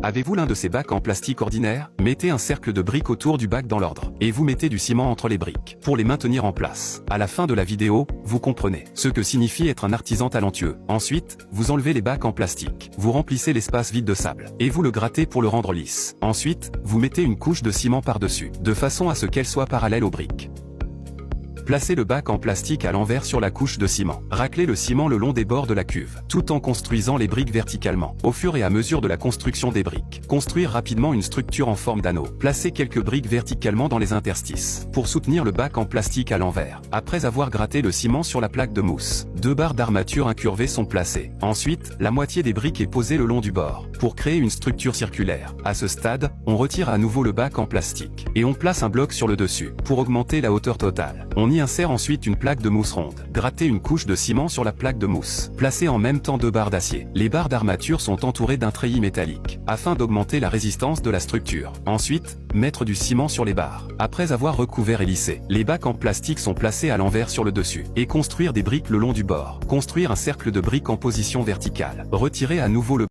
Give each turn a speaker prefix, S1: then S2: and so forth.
S1: Avez-vous l'un de ces bacs en plastique ordinaire? Mettez un cercle de briques autour du bac dans l'ordre, et vous mettez du ciment entre les briques, pour les maintenir en place. À la fin de la vidéo, vous comprenez ce que signifie être un artisan talentueux. Ensuite, vous enlevez les bacs en plastique, vous remplissez l'espace vide de sable, et vous le grattez pour le rendre lisse. Ensuite, vous mettez une couche de ciment par-dessus, de façon à ce qu'elle soit parallèle aux briques. Placez le bac en plastique à l'envers sur la couche de ciment. Raclez le ciment le long des bords de la cuve, tout en construisant les briques verticalement. Au fur et à mesure de la construction des briques, construire rapidement une structure en forme d'anneau. Placez quelques briques verticalement dans les interstices, pour soutenir le bac en plastique à l'envers. Après avoir gratté le ciment sur la plaque de mousse, 2 barres d'armature incurvées sont placées. Ensuite, la moitié des briques est posée le long du bord, pour créer une structure circulaire. À ce stade, on retire à nouveau le bac en plastique, et on place un bloc sur le dessus, pour augmenter la hauteur totale. On y insère ensuite une plaque de mousse ronde. Grattez une couche de ciment sur la plaque de mousse. Placez en même temps 2 barres d'acier. Les barres d'armature sont entourées d'un treillis métallique, afin d'augmenter la résistance de la structure. Ensuite, mettre du ciment sur les barres. Après avoir recouvert et lissé, les bacs en plastique sont placés à l'envers sur le dessus, et construire des briques le long du bord. Construire un cercle de briques en position verticale. Retirez à nouveau le